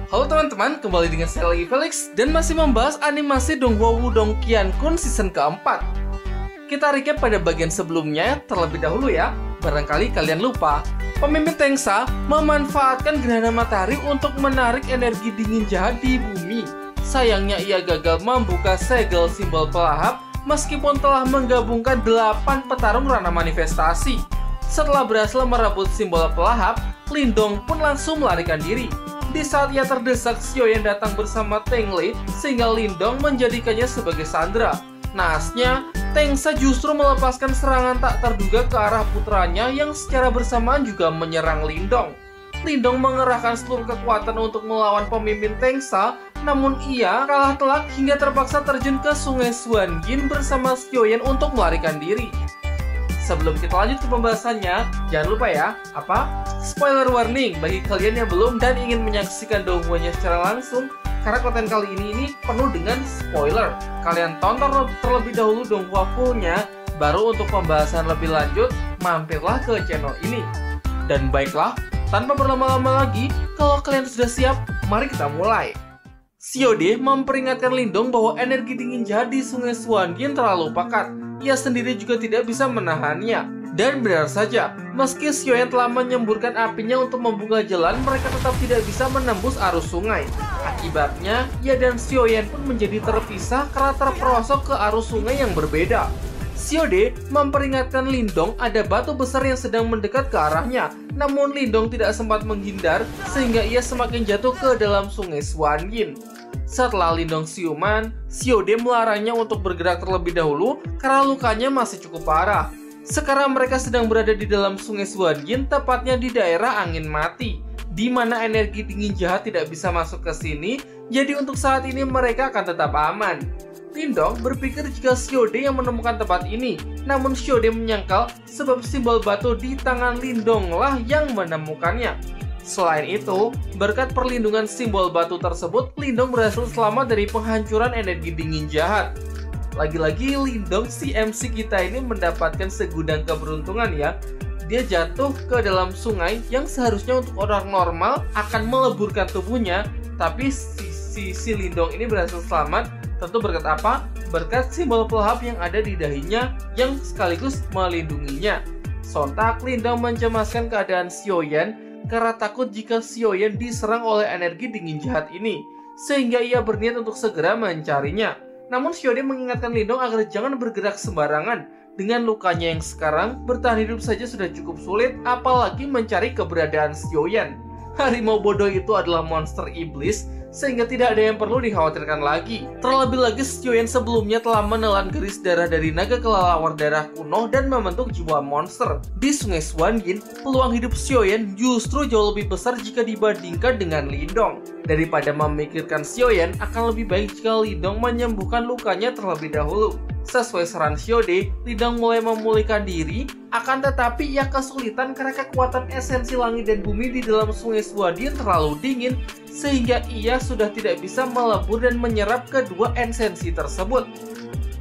Halo teman-teman, kembali dengan saya lagi Felix dan masih membahas animasi Donghua Wudong Qiankun season keempat. Kita recap pada bagian sebelumnya terlebih dahulu ya. Barangkali kalian lupa, pemimpin Tengsa memanfaatkan gerhana matahari untuk menarik energi dingin jahat di bumi. Sayangnya ia gagal membuka segel simbol pelahap meskipun telah menggabungkan 8 petarung ranah manifestasi. Setelah berhasil merebut simbol pelahap, Lindong pun langsung melarikan diri. Di saat ia terdesak, Xiaoyan datang bersama Teng Lei sehingga Lindong menjadikannya sebagai sandera. Naasnya, Tengsa justru melepaskan serangan tak terduga ke arah putranya yang secara bersamaan juga menyerang Lindong. Lindong mengerahkan seluruh kekuatan untuk melawan pemimpin Tengsa, namun ia kalah telak hingga terpaksa terjun ke sungai Xuanjin bersama Xiaoyan untuk melarikan diri. Sebelum kita lanjut ke pembahasannya, jangan lupa ya, spoiler warning bagi kalian yang belum dan ingin menyaksikan Donghuanya secara langsung, karena konten kali ini penuh dengan spoiler. Kalian tonton terlebih dahulu Donghua fullnya, baru untuk pembahasan lebih lanjut, mampirlah ke channel ini. Dan baiklah, tanpa berlama-lama lagi, kalau kalian sudah siap, mari kita mulai. Xiaode memperingatkan Lindong bahwa energi dingin jahat di sungai Xuanjin terlalu pekat. Ia sendiri juga tidak bisa menahannya. Dan benar saja, meski Xiaoyan telah menyemburkan apinya untuk membuka jalan, mereka tetap tidak bisa menembus arus sungai. Akibatnya, ia dan Xiaoyan pun menjadi terpisah karena terperosok ke arus sungai yang berbeda. Xiaode memperingatkan Lindong ada batu besar yang sedang mendekat ke arahnya. Namun Lindong tidak sempat menghindar sehingga ia semakin jatuh ke dalam sungai Xuanjin. Setelah Lindong siuman, Xiaode melarangnya untuk bergerak terlebih dahulu karena lukanya masih cukup parah. Sekarang mereka sedang berada di dalam sungai Xuanjin, tepatnya di daerah angin mati, di mana energi dingin jahat tidak bisa masuk ke sini, jadi untuk saat ini mereka akan tetap aman. Lindong berpikir jika Xiaode yang menemukan tempat ini, namun Xiaode menyangkal sebab simbol batu di tangan Lindonglah yang menemukannya. Selain itu, berkat perlindungan simbol batu tersebut, Lindong berhasil selamat dari penghancuran energi dingin jahat. Lagi-lagi Lindong si MC kita ini mendapatkan segudang keberuntungan ya. Dia jatuh ke dalam sungai yang seharusnya untuk orang normal akan meleburkan tubuhnya, tapi si Lindong ini berhasil selamat. Tentu berkat apa? Berkat simbol pelahap yang ada di dahinya yang sekaligus melindunginya. Sontak Lindong mencemaskan keadaan Xiaoyan karena takut jika Xiaoyan diserang oleh energi dingin jahat ini, sehingga ia berniat untuk segera mencarinya. Namun Xiaode mengingatkan Lindong agar jangan bergerak sembarangan. Dengan lukanya yang sekarang, bertahan hidup saja sudah cukup sulit, apalagi mencari keberadaan Xiaoyan. Harimau bodoh itu adalah monster iblis, sehingga tidak ada yang perlu dikhawatirkan lagi. Terlebih lagi Xiaoyan sebelumnya telah menelan garis darah dari naga kelelawar darah kuno dan membentuk jiwa monster. Di sungai Xuanjin, peluang hidup Xiaoyan justru jauh lebih besar jika dibandingkan dengan Lindong. Daripada memikirkan Xiaoyan, akan lebih baik jika Lindong menyembuhkan lukanya terlebih dahulu. Sesuai saran Xiaode, Lindong mulai memulihkan diri, akan tetapi ia kesulitan karena kekuatan esensi langit dan bumi di dalam sungai Xuanjin terlalu dingin, sehingga ia sudah tidak bisa melebur dan menyerap kedua esensi tersebut.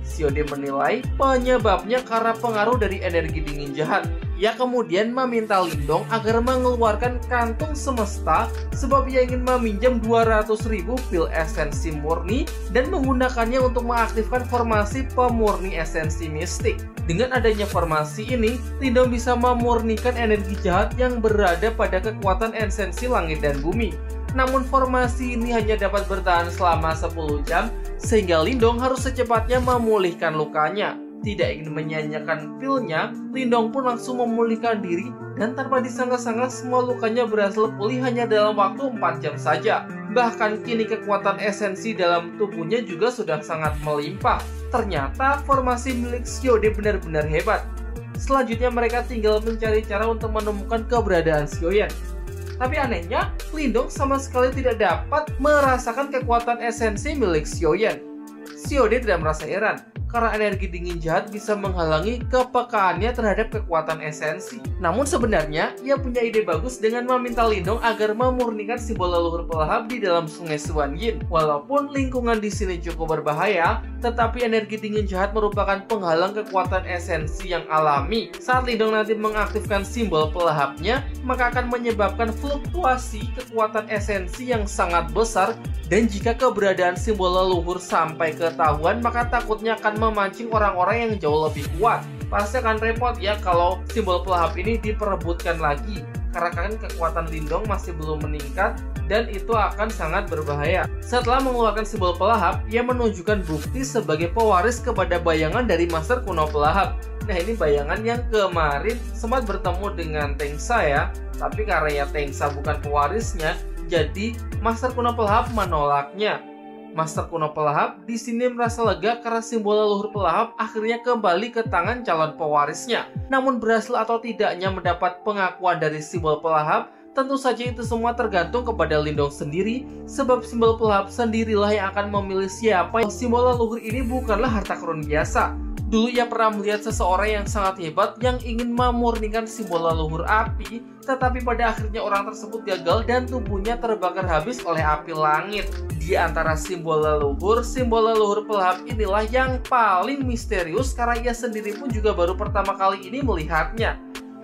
Xiaode menilai penyebabnya karena pengaruh dari energi dingin jahat. Ia kemudian meminta Lindong agar mengeluarkan kantung semesta sebab ia ingin meminjam 200.000 pil esensi murni dan menggunakannya untuk mengaktifkan formasi pemurni esensi mistik. Dengan adanya formasi ini, Lindong bisa memurnikan energi jahat yang berada pada kekuatan esensi langit dan bumi. Namun formasi ini hanya dapat bertahan selama 10 jam, sehingga Lindong harus secepatnya memulihkan lukanya. Tidak ingin menyanyiakan pilnya, Lindong pun langsung memulihkan diri dan tanpa disangka-sangka semua lukanya berhasil pulih hanya dalam waktu 4 jam saja. Bahkan kini kekuatan esensi dalam tubuhnya juga sudah sangat melimpah. Ternyata formasi milik Xiaode benar-benar hebat. Selanjutnya mereka tinggal mencari cara untuk menemukan keberadaan Xiaoyan. Tapi anehnya, Lindong sama sekali tidak dapat merasakan kekuatan esensi milik Xiaoyan. Xiaode tidak merasa heran. karena energi dingin jahat bisa menghalangi kepekaannya terhadap kekuatan esensi. Namun sebenarnya ia punya ide bagus dengan meminta Lindong agar memurnikan simbol leluhur pelahap di dalam sungai Xuan Yin. Walaupun lingkungan di sini cukup berbahaya, tetapi energi dingin jahat merupakan penghalang kekuatan esensi yang alami. Saat Lindong nanti mengaktifkan simbol pelahapnya, maka akan menyebabkan fluktuasi kekuatan esensi yang sangat besar, dan jika keberadaan simbol leluhur sampai ketahuan, maka takutnya akan memancing orang-orang yang jauh lebih kuat. Pasti akan repot ya kalau simbol pelahap ini diperebutkan lagi, karena kan kekuatan Lindong masih belum meningkat dan itu akan sangat berbahaya. Setelah mengeluarkan simbol pelahap, ia menunjukkan bukti sebagai pewaris kepada bayangan dari Master kuno pelahap. Nah, ini bayangan yang kemarin sempat bertemu dengan Tengsa ya, tapi karena ya Tengsa bukan pewarisnya, jadi Master kuno pelahap menolaknya. Master kuno pelahap di sini merasa lega karena simbol leluhur pelahap akhirnya kembali ke tangan calon pewarisnya. Namun berhasil atau tidaknya mendapat pengakuan dari simbol pelahap, tentu saja itu semua tergantung kepada Lindong sendiri, sebab simbol pelahap sendirilah yang akan memilih siapa. Simbol leluhur ini bukanlah harta karun biasa. Dulu ia pernah melihat seseorang yang sangat hebat yang ingin memurnikan simbol leluhur api, tetapi pada akhirnya orang tersebut gagal dan tubuhnya terbakar habis oleh api langit. Di antara simbol leluhur pelahap inilah yang paling misterius karena ia sendiri pun juga baru pertama kali ini melihatnya.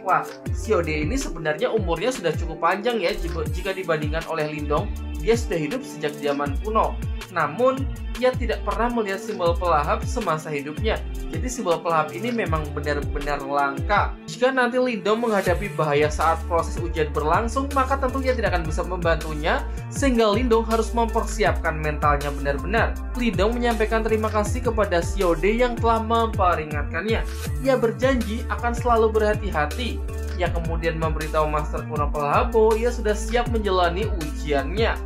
Wah, Xiode ini sebenarnya umurnya sudah cukup panjang ya jika dibandingkan oleh Lindong. Dia sudah hidup sejak zaman kuno. Namun, ia tidak pernah melihat simbol pelahap semasa hidupnya. Jadi simbol pelahap ini memang benar-benar langka. Jika nanti Lindong menghadapi bahaya saat proses ujian berlangsung, maka tentu ia tidak akan bisa membantunya, sehingga Lindong harus mempersiapkan mentalnya benar-benar. Lindong menyampaikan terima kasih kepada Xiode yang telah memperingatkannya. Ia berjanji akan selalu berhati-hati. Ia kemudian memberitahu Master kuno pelahap bahwa ia sudah siap menjalani ujiannya.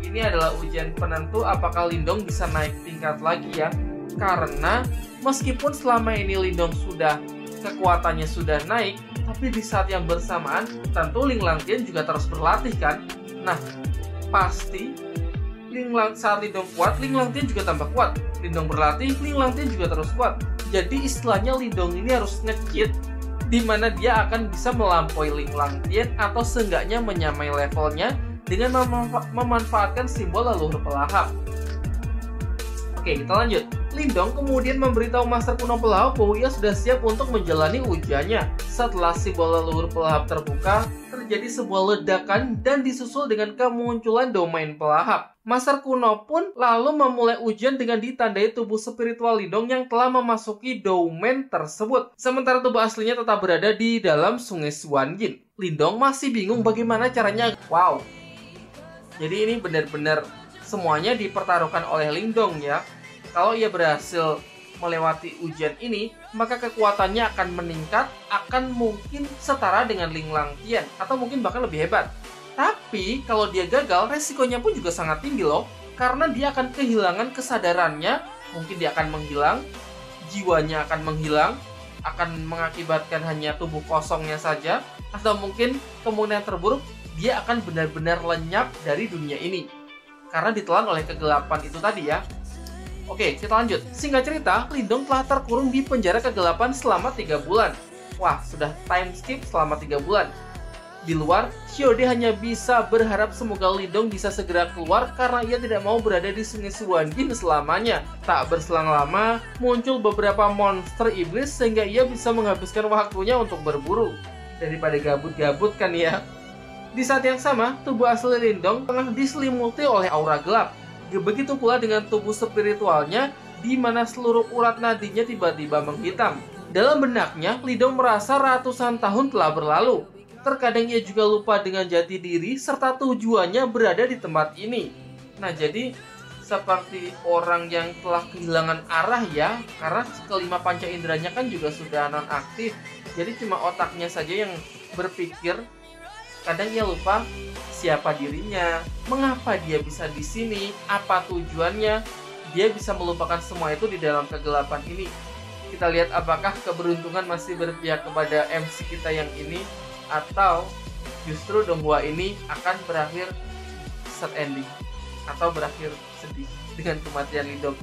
Ini adalah ujian penentu apakah Lindong bisa naik tingkat lagi ya. Karena meskipun selama ini Lindong kekuatannya sudah naik, tapi di saat yang bersamaan tentu Ling Langtian juga terus berlatih kan. Nah, pasti saat Lindong kuat, Ling Langtian juga tambah kuat. Lindong berlatih, Ling Langtian juga terus kuat. Jadi istilahnya Lindong ini harus nge-cheat, di mana dia akan bisa melampaui Ling Langtian atau seenggaknya menyamai levelnya dengan memanfaatkan simbol leluhur pelahap. Oke, kita lanjut. Lindong kemudian memberitahu Master kuno pelahap bahwa ia sudah siap untuk menjalani ujiannya. Setelah simbol leluhur pelahap terbuka, terjadi sebuah ledakan dan disusul dengan kemunculan domain pelahap. Master kuno pun lalu memulai ujian dengan ditandai tubuh spiritual Lindong yang telah memasuki domain tersebut. Sementara tubuh aslinya tetap berada di dalam sungai Xuan Yin. Lindong masih bingung bagaimana caranya. Wow. Jadi ini benar-benar semuanya dipertaruhkan oleh Lindong ya. Kalau ia berhasil melewati ujian ini, maka kekuatannya akan meningkat, akan mungkin setara dengan Ling Langtian, atau mungkin bahkan lebih hebat. Tapi kalau dia gagal, resikonya pun juga sangat tinggi loh. Karena dia akan kehilangan kesadarannya, mungkin dia akan menghilang, jiwanya akan menghilang, akan mengakibatkan hanya tubuh kosongnya saja, atau mungkin kemungkinan terburuk, dia akan benar-benar lenyap dari dunia ini karena ditelan oleh kegelapan itu tadi ya. Oke, kita lanjut. Singkat cerita, Lindong telah terkurung di penjara kegelapan selama 3 bulan. Wah, sudah time skip selama 3 bulan. Di luar, Xiode hanya bisa berharap semoga Lindong bisa segera keluar karena ia tidak mau berada di sungai Xuan Yin selamanya. Tak berselang lama, muncul beberapa monster iblis sehingga ia bisa menghabiskan waktunya untuk berburu. Daripada gabut-gabut kan ya. Di saat yang sama, tubuh asli Lindong tengah diselimuti oleh aura gelap. Begitu pula dengan tubuh spiritualnya, di mana seluruh urat nadinya tiba-tiba menghitam. Dalam benaknya, Lindong merasa ratusan tahun telah berlalu. Terkadang ia juga lupa dengan jati diri serta tujuannya berada di tempat ini. Nah, jadi seperti orang yang telah kehilangan arah ya, karena kelima panca inderanya kan juga sudah nonaktif. Jadi cuma otaknya saja yang berpikir. Kadang ia lupa siapa dirinya, mengapa dia bisa di sini, apa tujuannya. Dia bisa melupakan semua itu di dalam kegelapan ini. Kita lihat apakah keberuntungan masih berpihak kepada MC kita yang ini, atau justru Donghua ini akan berakhir sad ending atau berakhir sedih dengan kematian Lindong.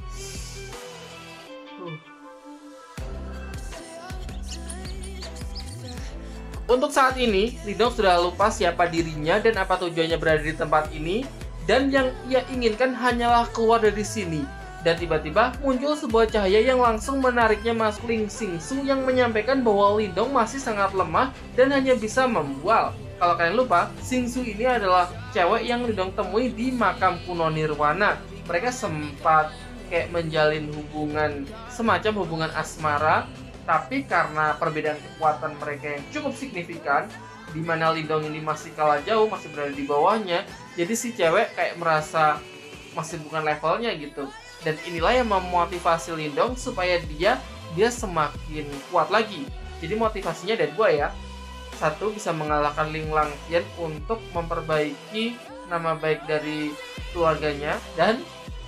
Untuk saat ini, Lindong sudah lupa siapa dirinya dan apa tujuannya berada di tempat ini, dan yang ia inginkan hanyalah keluar dari sini. Dan tiba-tiba muncul sebuah cahaya yang langsung menariknya masuk Ling Xingsu yang menyampaikan bahwa Lindong masih sangat lemah dan hanya bisa membual. Kalau kalian lupa, Xingsu ini adalah cewek yang Lindong temui di makam kuno Nirwana. Mereka sempat kayak menjalin hubungan, semacam hubungan asmara, tapi karena perbedaan kekuatan mereka yang cukup signifikan, di mana Lindong ini masih kalah jauh, masih berada di bawahnya, jadi si cewek kayak merasa masih bukan levelnya gitu. Dan inilah yang memotivasi Lindong supaya dia semakin kuat lagi. Jadi motivasinya ada dua ya. Satu, bisa mengalahkan Ling Langtian untuk memperbaiki nama baik dari keluarganya, dan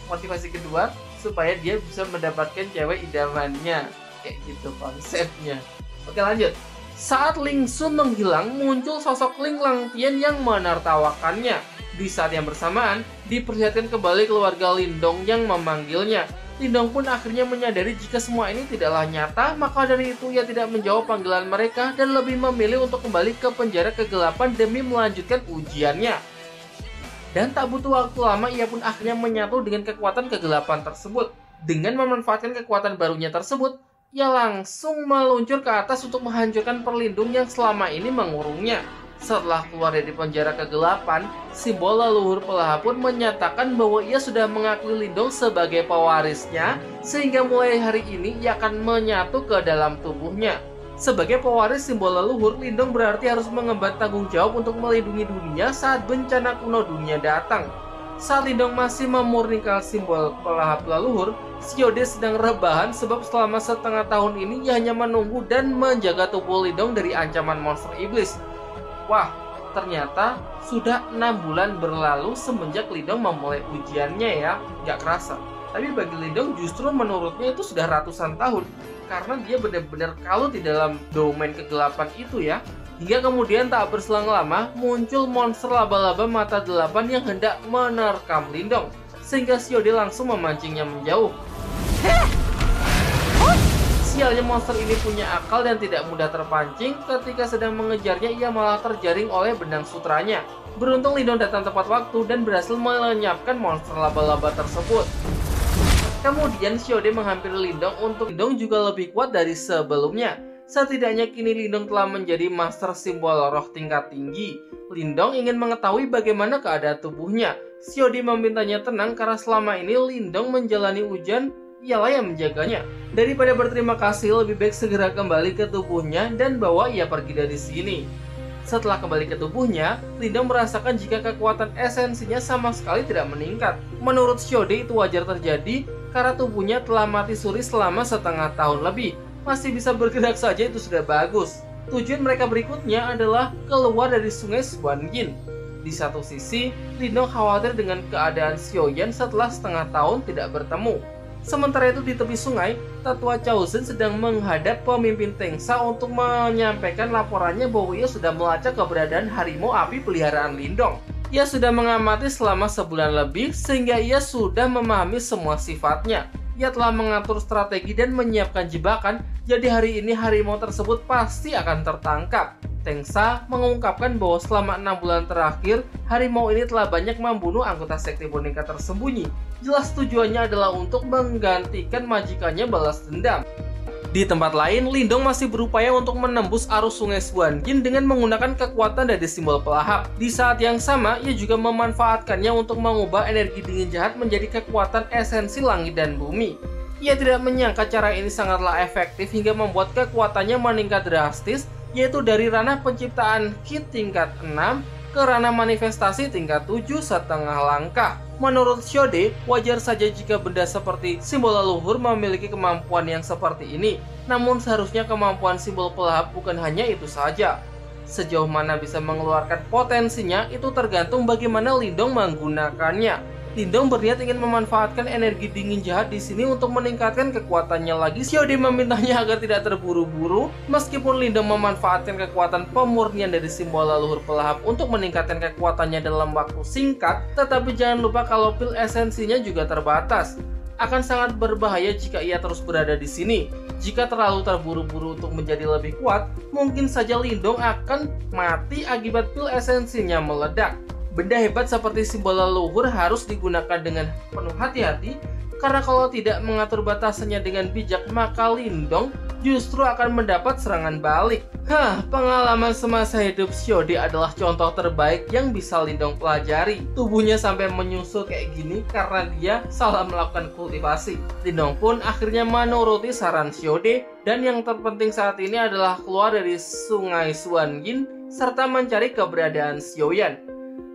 motivasi kedua supaya dia bisa mendapatkan cewek idamannya. Kayak gitu konsepnya. Oke, lanjut. Saat Ling Sun menghilang, muncul sosok Ling Langtian yang menertawakannya. Di saat yang bersamaan, diperlihatkan kembali keluarga Lindong yang memanggilnya. Lindong pun akhirnya menyadari jika semua ini tidaklah nyata, maka dari itu ia tidak menjawab panggilan mereka dan lebih memilih untuk kembali ke penjara kegelapan demi melanjutkan ujiannya. Dan tak butuh waktu lama, ia pun akhirnya menyatu dengan kekuatan kegelapan tersebut. Dengan memanfaatkan kekuatan barunya tersebut, ia langsung meluncur ke atas untuk menghancurkan perlindung yang selama ini mengurungnya. Setelah keluar dari penjara kegelapan, simbol leluhur Pelaha pun menyatakan bahwa ia sudah mengakui Lindong sebagai pewarisnya, sehingga mulai hari ini ia akan menyatu ke dalam tubuhnya. Sebagai pewaris simbol leluhur, Lindong berarti harus mengemban tanggung jawab untuk melindungi dunia saat bencana kuno dunia datang. Saat Lindong masih memurnikan simbol pelahap leluhur, Xiode sedang rebahan sebab selama setengah tahun ini ia hanya menunggu dan menjaga tubuh Lindong dari ancaman monster iblis. Wah, ternyata sudah 6 bulan berlalu semenjak Lindong memulai ujiannya ya, gak kerasa. Tapi bagi Lindong justru menurutnya itu sudah ratusan tahun, karena dia benar-benar kalut di dalam domain kegelapan itu ya. Hingga kemudian tak berselang lama, muncul monster laba-laba mata 8 yang hendak menerkam Lindong, sehingga Xiode langsung memancingnya menjauh. Sialnya monster ini punya akal dan tidak mudah terpancing. Ketika sedang mengejarnya, ia malah terjaring oleh benang sutranya. Beruntung Lindong datang tepat waktu dan berhasil melenyapkan monster laba-laba tersebut. Kemudian Xiode menghampiri Lindong untuk Lindong juga lebih kuat dari sebelumnya. Setidaknya kini Lindong telah menjadi master simbol roh tingkat tinggi. Lindong ingin mengetahui bagaimana keadaan tubuhnya. Xiode memintanya tenang karena selama ini Lindong menjalani ujian, ialah yang menjaganya. Daripada berterima kasih, lebih baik segera kembali ke tubuhnya dan bawa ia pergi dari sini. Setelah kembali ke tubuhnya, Lindong merasakan jika kekuatan esensinya sama sekali tidak meningkat. Menurut Xiode itu wajar terjadi karena tubuhnya telah mati suri selama setengah tahun lebih. Masih bisa bergerak saja itu sudah bagus. Tujuan mereka berikutnya adalah keluar dari sungai Xuanyin. Di satu sisi, Lindong khawatir dengan keadaan Xiaoyan setelah setengah tahun tidak bertemu. Sementara itu di tepi sungai, Tetua Chaozhen sedang menghadap pemimpin Tengsa untuk menyampaikan laporannya bahwa ia sudah melacak keberadaan harimau api peliharaan Lindong. Ia sudah mengamati selama sebulan lebih sehingga ia sudah memahami semua sifatnya. Ia telah mengatur strategi dan menyiapkan jebakan, jadi hari ini harimau tersebut pasti akan tertangkap. Tengsa mengungkapkan bahwa selama 6 bulan terakhir, harimau ini telah banyak membunuh anggota sekte boneka tersembunyi. Jelas tujuannya adalah untuk menggantikan majikannya balas dendam. Di tempat lain, Lindong masih berupaya untuk menembus arus sungai Xuanyin dengan menggunakan kekuatan dari simbol pelahap. Di saat yang sama, ia juga memanfaatkannya untuk mengubah energi dingin jahat menjadi kekuatan esensi langit dan bumi. Ia tidak menyangka cara ini sangatlah efektif hingga membuat kekuatannya meningkat drastis, yaitu dari ranah penciptaan Ki tingkat 6 ke ranah manifestasi tingkat 7,5 langkah. Menurut Xiode, wajar saja jika benda seperti simbol leluhur memiliki kemampuan yang seperti ini. Namun seharusnya kemampuan simbol pelahap bukan hanya itu saja. Sejauh mana bisa mengeluarkan potensinya itu tergantung bagaimana Lindong menggunakannya. Lindong berniat ingin memanfaatkan energi dingin jahat di sini untuk meningkatkan kekuatannya lagi. Xiode memintanya agar tidak terburu-buru. Meskipun Lindong memanfaatkan kekuatan pemurnian dari simbol leluhur pelahap untuk meningkatkan kekuatannya dalam waktu singkat, tetapi jangan lupa kalau pil esensinya juga terbatas. akan sangat berbahaya jika ia terus berada di sini. Jika terlalu terburu-buru untuk menjadi lebih kuat, mungkin saja Lindong akan mati akibat pil esensinya meledak. Benda hebat seperti simbol leluhur harus digunakan dengan penuh hati-hati, karena kalau tidak mengatur batasannya dengan bijak, maka Lindong justru akan mendapat serangan balik. Pengalaman semasa hidup Xiode adalah contoh terbaik yang bisa Lindong pelajari. Tubuhnya sampai menyusul kayak gini karena dia salah melakukan kultivasi. Lindong pun akhirnya menuruti saran Xiode, dan yang terpenting saat ini adalah keluar dari sungai Xuanyin serta mencari keberadaan Xiaoyan.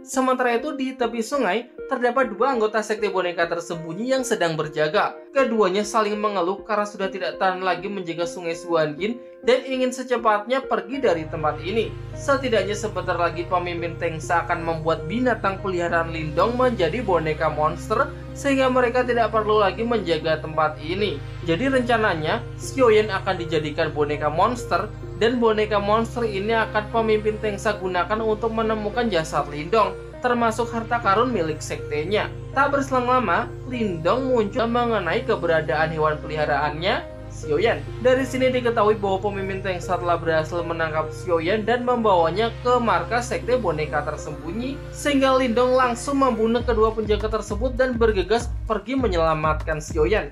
Sementara itu di tepi sungai, terdapat dua anggota sekte boneka tersembunyi yang sedang berjaga. Keduanya saling mengeluh karena sudah tidak tahan lagi menjaga sungai Xuanyin dan ingin secepatnya pergi dari tempat ini. Setidaknya sebentar lagi pemimpin Tengsa akan membuat binatang peliharaan Lindong menjadi boneka monster, sehingga mereka tidak perlu lagi menjaga tempat ini. Jadi rencananya, Xiaoyan akan dijadikan boneka monster, dan boneka monster ini akan pemimpin Tengsa gunakan untuk menemukan jasad Lindong, termasuk harta karun milik sektenya. Tak berselang lama, Lindong muncul mengenai keberadaan hewan peliharaannya, Xiaoyan. Dari sini diketahui bahwa pemimpin Tengsa telah berhasil menangkap Xiaoyan dan membawanya ke markas sekte boneka tersembunyi, sehingga Lindong langsung membunuh kedua penjaga tersebut dan bergegas pergi menyelamatkan Xiaoyan.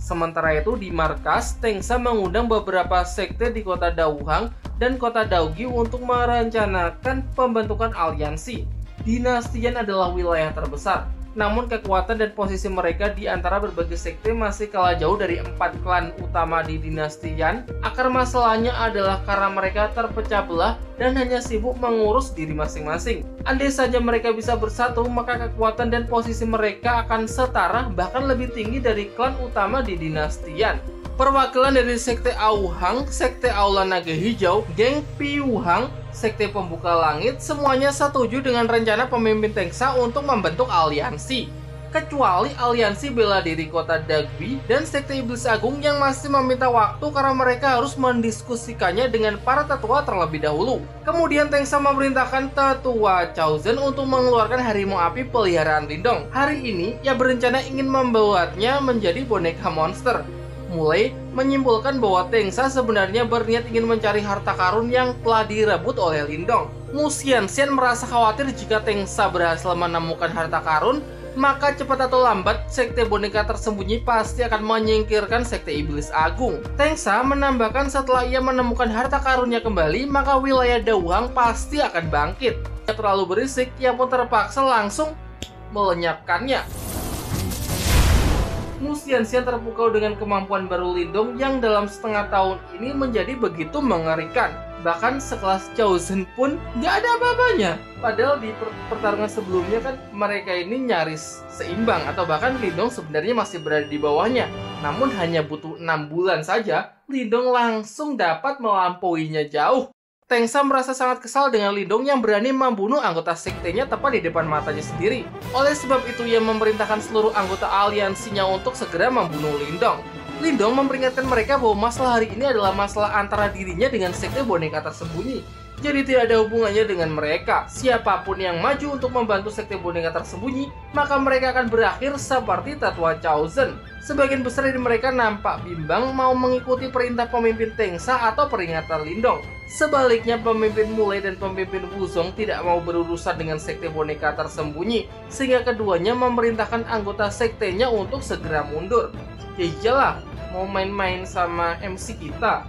Sementara itu di markas, Tengsa mengundang beberapa sekte di kota Daohang dan kota Daogi untuk merencanakan pembentukan aliansi. Dinasti Yan adalah wilayah terbesar, namun kekuatan dan posisi mereka di antara berbagai sekte masih kalah jauh dari 4 klan utama di dinasti Yan. Akar masalahnya adalah karena mereka terpecah belah dan hanya sibuk mengurus diri masing-masing. Andai saja mereka bisa bersatu, maka kekuatan dan posisi mereka akan setara, bahkan lebih tinggi dari klan utama di dinasti Yan. Perwakilan dari sekte Aohang, sekte Aula Naga Hijau, geng Piuhang, sekte Pembuka Langit, semuanya setuju dengan rencana pemimpin Tengsa untuk membentuk aliansi. Kecuali aliansi bela diri kota Dagwi dan sekte Iblis Agung yang masih meminta waktu karena mereka harus mendiskusikannya dengan para tetua terlebih dahulu. Kemudian Tengsa memerintahkan tetua Chaozen untuk mengeluarkan harimau api peliharaan Lindong. Hari ini ia berencana ingin membuatnya menjadi boneka monster, mulai menyimpulkan bahwa Tengsa sebenarnya berniat ingin mencari harta karun yang telah direbut oleh Lindong. Mu Xianxian merasa khawatir jika Tengsa berhasil menemukan harta karun, maka cepat atau lambat sekte boneka tersembunyi pasti akan menyingkirkan sekte Iblis Agung. Tengsa menambahkan setelah ia menemukan harta karunnya kembali, maka wilayah Daohang pasti akan bangkit. Jika terlalu berisik, ia pun terpaksa langsung melenyapkannya. Mu Xianxian terpukau dengan kemampuan baru Lindong yang dalam setengah tahun ini menjadi begitu mengerikan. Bahkan sekelas Chaozen pun gak ada apa-apanya. Padahal di pertarungan sebelumnya kan mereka ini nyaris seimbang, atau bahkan Lindong sebenarnya masih berada di bawahnya. Namun hanya butuh 6 bulan saja, Lindong langsung dapat melampauinya jauh. Tengsa merasa sangat kesal dengan Lindong yang berani membunuh anggota sektenya tepat di depan matanya sendiri. Oleh sebab itu ia memerintahkan seluruh anggota aliansinya untuk segera membunuh Lindong. Lindong memperingatkan mereka bahwa masalah hari ini adalah masalah antara dirinya dengan sekte boneka tersembunyi. Jadi tidak ada hubungannya dengan mereka. Siapapun yang maju untuk membantu sekte boneka tersembunyi, maka mereka akan berakhir seperti tetua Chaozen. Sebagian besar dari mereka nampak bimbang mau mengikuti perintah pemimpin Tengsa atau peringatan Lindong. Sebaliknya pemimpin Mulai dan pemimpin Wuzong tidak mau berurusan dengan sekte boneka tersembunyi, sehingga keduanya memerintahkan anggota sektenya untuk segera mundur. Ya iyalah, mau main-main sama MC kita.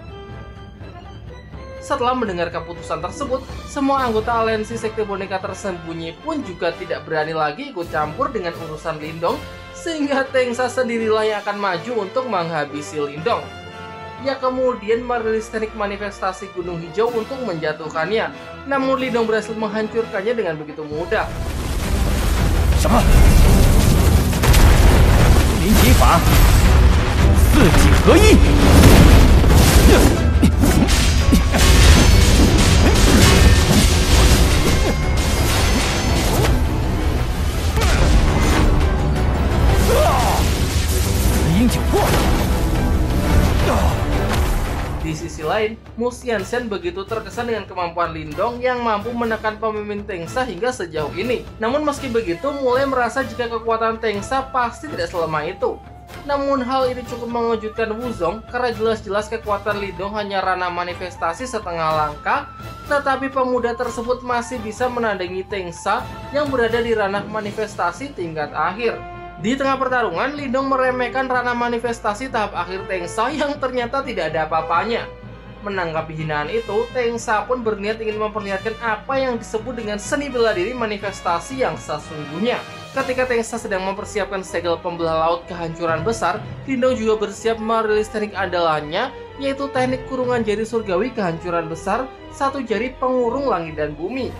Setelah mendengar keputusan tersebut, semua anggota aliansi sekte boneka tersembunyi pun juga tidak berani lagi ikut campur dengan urusan Lindong, sehingga Tengsa sendirilah yang akan maju untuk menghabisi Lindong. Ia kemudian merilis teknik manifestasi Gunung Hijau untuk menjatuhkannya, namun Lindong berhasil menghancurkannya dengan begitu mudah. Apa? 灵极法，四己合一。阴九破。 Di sisi lain, Mu Xianxian begitu terkesan dengan kemampuan Lindong yang mampu menekan pemimpin Tengsa hingga sejauh ini. Namun meski begitu, mulai merasa jika kekuatan Tengsa pasti tidak selemah itu. Namun hal ini cukup mengejutkan Wuzong karena jelas-jelas kekuatan Lindong hanya ranah manifestasi setengah langkah, tetapi pemuda tersebut masih bisa menandingi Tengsa yang berada di ranah manifestasi tingkat akhir. Di tengah pertarungan, Lindong meremehkan ranah manifestasi tahap akhir Tengsa yang ternyata tidak ada apa-apanya. Menanggapi hinaan itu, Tengsa pun berniat ingin memperlihatkan apa yang disebut dengan seni bela diri manifestasi yang sesungguhnya. Ketika Tengsa sedang mempersiapkan segel pembelah laut kehancuran besar, Lindong juga bersiap merilis teknik andalannya, yaitu teknik kurungan jari surgawi kehancuran besar, satu jari pengurung langit dan bumi.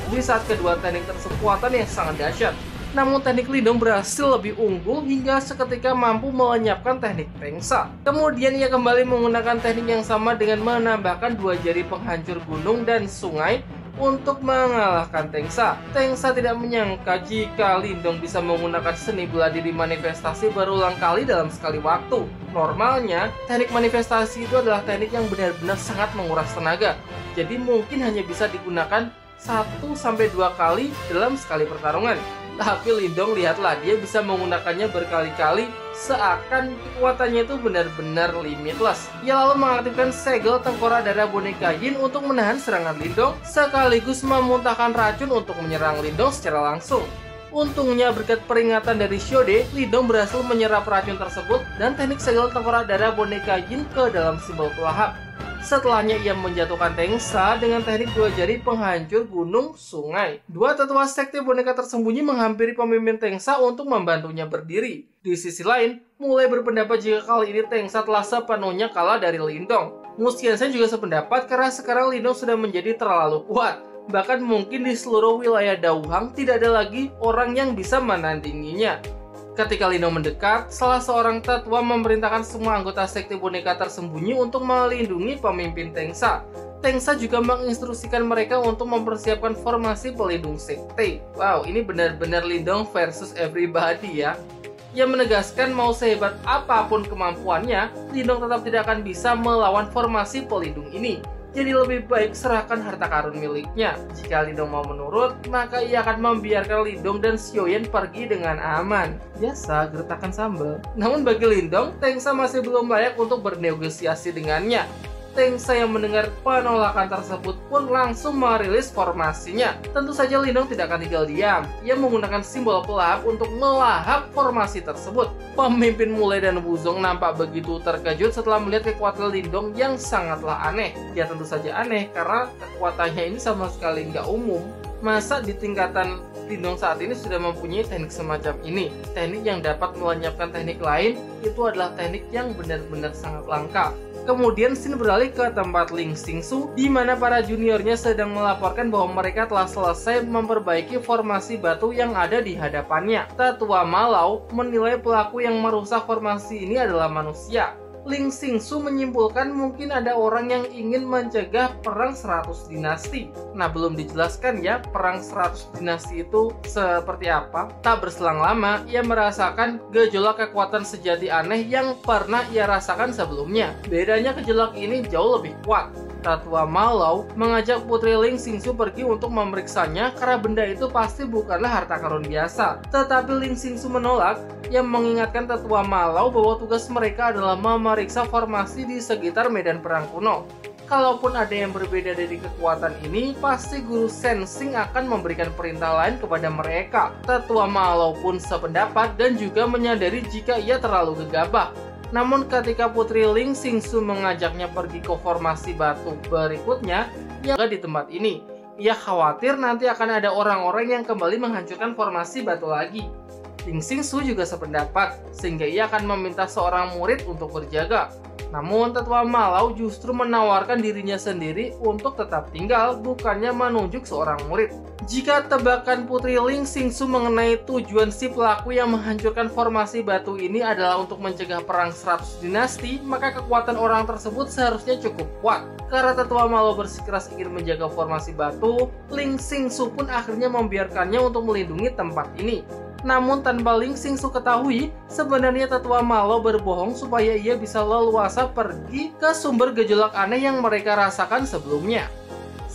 Di saat kedua teknik tersebut kekuatan yang sangat dahsyat. Namun teknik Lindong berhasil lebih unggul hingga seketika mampu melenyapkan teknik Tengsa. Kemudian ia kembali menggunakan teknik yang sama dengan menambahkan dua jari penghancur gunung dan sungai untuk mengalahkan Tengsa. Tengsa tidak menyangka jika Lindong bisa menggunakan seni bela diri manifestasi berulang kali dalam sekali waktu. Normalnya, teknik manifestasi itu adalah teknik yang benar-benar sangat menguras tenaga. Jadi mungkin hanya bisa digunakan 1-2 kali dalam sekali pertarungan. Tapi Lindong, lihatlah, dia bisa menggunakannya berkali-kali seakan kekuatannya itu benar-benar limitless. Ia lalu mengaktifkan segel tengkorak darah boneka Yin untuk menahan serangan Lindong, sekaligus memuntahkan racun untuk menyerang Lindong secara langsung. Untungnya berkat peringatan dari Shode, Lindong berhasil menyerap racun tersebut dan teknik segel tengkorak darah boneka Yin ke dalam simbol pelahap. Setelahnya ia menjatuhkan Tengsa dengan teknik dua jari penghancur gunung sungai. Dua tetua sekte boneka tersembunyi menghampiri pemimpin Tengsa untuk membantunya berdiri. Di sisi lain, mulai berpendapat jika kali ini Tengsa telah sepenuhnya kalah dari Lindong. Muskiansen juga sependapat karena sekarang Lindong sudah menjadi terlalu kuat. Bahkan mungkin di seluruh wilayah Dauhang tidak ada lagi orang yang bisa menandinginya. Ketika Lindong mendekat, salah seorang tetua memerintahkan semua anggota sekte boneka tersembunyi untuk melindungi pemimpin Tengsa. Tengsa juga menginstruksikan mereka untuk mempersiapkan formasi pelindung sekte. Wow, ini benar-benar Lindong versus everybody ya. Ia menegaskan mau sehebat apapun kemampuannya, Lindong tetap tidak akan bisa melawan formasi pelindung ini. Jadi lebih baik serahkan harta karun miliknya. Jika Lindong mau menurut, maka ia akan membiarkan Lindong dan Xiaoyan pergi dengan aman. Biasa, gertakan sambal. Namun bagi Lindong, Tengsa masih belum layak untuk bernegosiasi dengannya. Tengsa yang mendengar penolakan tersebut pun langsung merilis formasinya. Tentu saja Lindong tidak akan tinggal diam. Ia menggunakan simbol pelahap untuk melahap formasi tersebut. Pemimpin Mulai dan Wuzong nampak begitu terkejut setelah melihat kekuatan Lindong yang sangatlah aneh. Ya tentu saja aneh karena kekuatannya ini sama sekali nggak umum. Masa di tingkatan Lindong saat ini sudah mempunyai teknik semacam ini? Teknik yang dapat melenyapkan teknik lain itu adalah teknik yang benar-benar sangat langka. Kemudian scene beralih ke tempat Ling Xingsu, di mana para juniornya sedang melaporkan bahwa mereka telah selesai memperbaiki formasi batu yang ada di hadapannya. Tetua Malau menilai pelaku yang merusak formasi ini adalah manusia. Ling Xingsu menyimpulkan mungkin ada orang yang ingin mencegah perang 100 dinasti. Nah, belum dijelaskan ya perang 100 dinasti itu seperti apa. Tak berselang lama, ia merasakan gejolak kekuatan sejati aneh yang pernah ia rasakan sebelumnya. Bedanya gejolak ini jauh lebih kuat. Tetua Malau mengajak putri Ling Xingsu pergi untuk memeriksanya karena benda itu pasti bukanlah harta karun biasa. Tetapi Ling Xingsu menolak, yang mengingatkan Tetua Malau bahwa tugas mereka adalah memeriksa formasi di sekitar medan perang kuno. Kalaupun ada yang berbeda dari kekuatan ini, pasti guru Sensing akan memberikan perintah lain kepada mereka. Tetua Malau pun sependapat dan juga menyadari jika ia terlalu gegabah. Namun ketika putri Ling Xingsu mengajaknya pergi ke formasi batu berikutnya, ia di tempat ini. Ia khawatir nanti akan ada orang-orang yang kembali menghancurkan formasi batu lagi. Ling Xingsu juga sependapat, sehingga ia akan meminta seorang murid untuk berjaga. Namun Tetua Malau justru menawarkan dirinya sendiri untuk tetap tinggal, bukannya menunjuk seorang murid. Jika tebakan putri Ling Xingsu mengenai tujuan si pelaku yang menghancurkan formasi batu ini adalah untuk mencegah perang 100 dinasti, maka kekuatan orang tersebut seharusnya cukup kuat. Karena Tetua Malau bersikeras ingin menjaga formasi batu, Ling Xingsu pun akhirnya membiarkannya untuk melindungi tempat ini. Namun tanpa Ling Xingsu ketahui, sebenarnya Tetua Malau berbohong supaya ia bisa leluasa pergi ke sumber gejolak aneh yang mereka rasakan sebelumnya.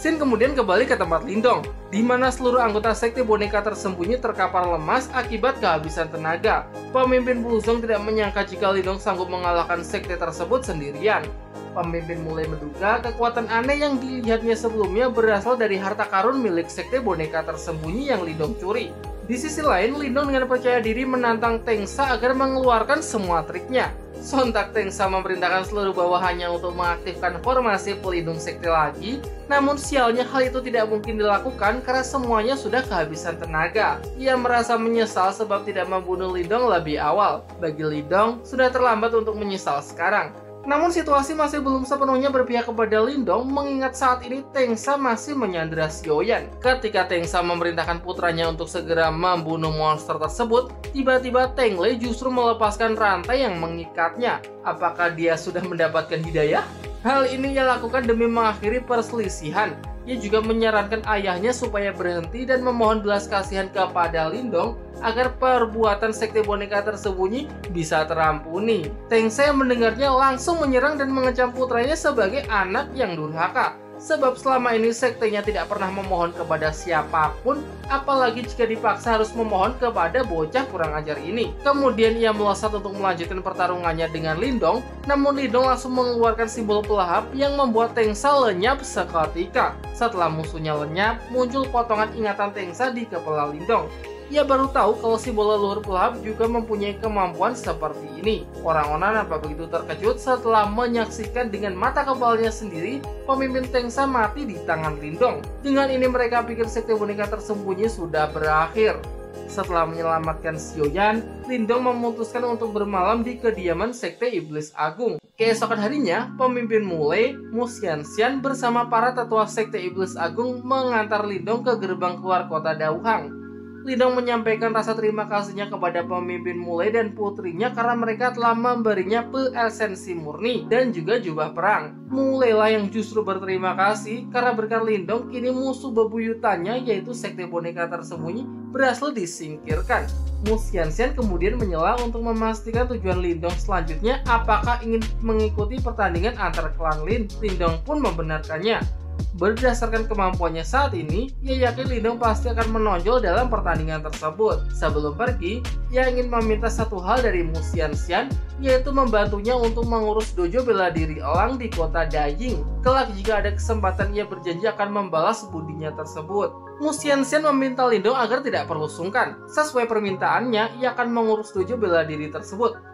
Scene kemudian kembali ke tempat Lindong, di mana seluruh anggota sekte boneka tersembunyi terkapar lemas akibat kehabisan tenaga. Pemimpin Blue Zone tidak menyangka jika Lindong sanggup mengalahkan sekte tersebut sendirian. Pemimpin mulai menduga kekuatan aneh yang dilihatnya sebelumnya berasal dari harta karun milik sekte boneka tersembunyi yang Lindong curi. Di sisi lain, Lindong dengan percaya diri menantang Tengsa agar mengeluarkan semua triknya. Sontak Tengsa memerintahkan seluruh bawahannya untuk mengaktifkan formasi pelindung sekte lagi, namun sialnya hal itu tidak mungkin dilakukan karena semuanya sudah kehabisan tenaga. Ia merasa menyesal sebab tidak membunuh Lindong lebih awal. Bagi Lindong, sudah terlambat untuk menyesal sekarang. Namun situasi masih belum sepenuhnya berpihak kepada Lindong mengingat saat ini Tengsa masih menyandera Xiaoyan. Ketika Tengsa memerintahkan putranya untuk segera membunuh monster tersebut, tiba-tiba Teng Lei justru melepaskan rantai yang mengikatnya. Apakah dia sudah mendapatkan hidayah? Hal ini ia lakukan demi mengakhiri perselisihan. Ia juga menyarankan ayahnya supaya berhenti dan memohon belas kasihan kepada Lindong agar perbuatan sekte boneka tersembunyi bisa terampuni. Tengsa yang mendengarnya langsung menyerang dan mengecam putranya sebagai anak yang durhaka. Sebab selama ini sektenya tidak pernah memohon kepada siapapun, apalagi jika dipaksa harus memohon kepada bocah kurang ajar ini. Kemudian ia melesat untuk melanjutkan pertarungannya dengan Lindong, namun Lindong langsung mengeluarkan simbol pelahap yang membuat Tengsa lenyap seketika. Setelah musuhnya lenyap, muncul potongan ingatan Tengsa di kepala Lindong. Ia baru tahu kalau simbol leluhur pelahap juga mempunyai kemampuan seperti ini. Orang-orang nampak begitu terkejut setelah menyaksikan dengan mata kepalanya sendiri pemimpin Tengsa mati di tangan Lindong. Dengan ini mereka pikir sekte boneka tersembunyi sudah berakhir. Setelah menyelamatkan Xiaoyan, Lindong memutuskan untuk bermalam di kediaman sekte iblis agung. Keesokan harinya, pemimpin Mulei, Mu Xianxian bersama para tetua sekte iblis agung mengantar Lindong ke gerbang keluar kota Dauhang. Lindong menyampaikan rasa terima kasihnya kepada pemimpin Mulei dan putrinya karena mereka telah memberinya esensi murni dan juga jubah perang. Mulei lah yang justru berterima kasih karena berkat Lindong kini musuh bebuyutannya yaitu sekte boneka tersembunyi berhasil disingkirkan. Mu Xianxian kemudian menyela untuk memastikan tujuan Lindong selanjutnya apakah ingin mengikuti pertandingan antar klan Lin. Lindong pun membenarkannya. Berdasarkan kemampuannya saat ini, ia yakin Lindong pasti akan menonjol dalam pertandingan tersebut. Sebelum pergi, ia ingin meminta satu hal dari Mu Xianxian, yaitu membantunya untuk mengurus dojo bela diri elang di kota Daying. Kelak jika ada kesempatan, ia berjanji akan membalas budinya tersebut. Mu Xianxian meminta Lindong agar tidak perlu sungkan. Sesuai permintaannya, ia akan mengurus dojo bela diri tersebut.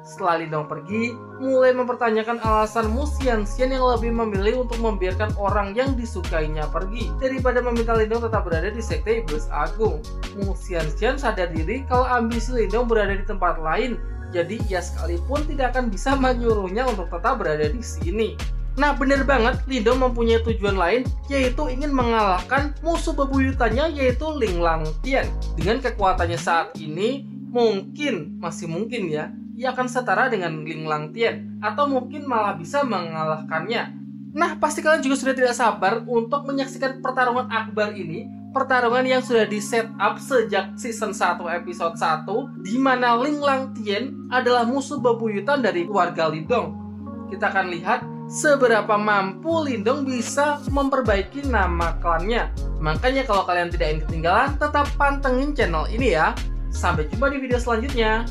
Setelah Lindong pergi, mulai mempertanyakan alasan Mu Xianxian yang lebih memilih untuk membiarkan orang yang disukainya pergi daripada meminta Lindong tetap berada di sekte iblis agung. Mu Xianxian sadar diri kalau ambisi Lindong berada di tempat lain, jadi ia sekalipun tidak akan bisa menyuruhnya untuk tetap berada di sini. Nah, bener banget, Lindong mempunyai tujuan lain, yaitu ingin mengalahkan musuh bebuyutannya yaitu Ling Langtian. Dengan kekuatannya saat ini, masih mungkin ya, ia akan setara dengan Ling Langtian, atau mungkin malah bisa mengalahkannya. Nah, pasti kalian juga sudah tidak sabar untuk menyaksikan pertarungan akbar ini, pertarungan yang sudah di set up sejak season 1 episode 1, di mana Ling Langtian adalah musuh bebuyutan dari keluarga Lindong. Kita akan lihat seberapa mampu Lindong bisa memperbaiki nama klannya. Makanya kalau kalian tidak ingin ketinggalan, tetap pantengin channel ini ya. Sampai jumpa di video selanjutnya.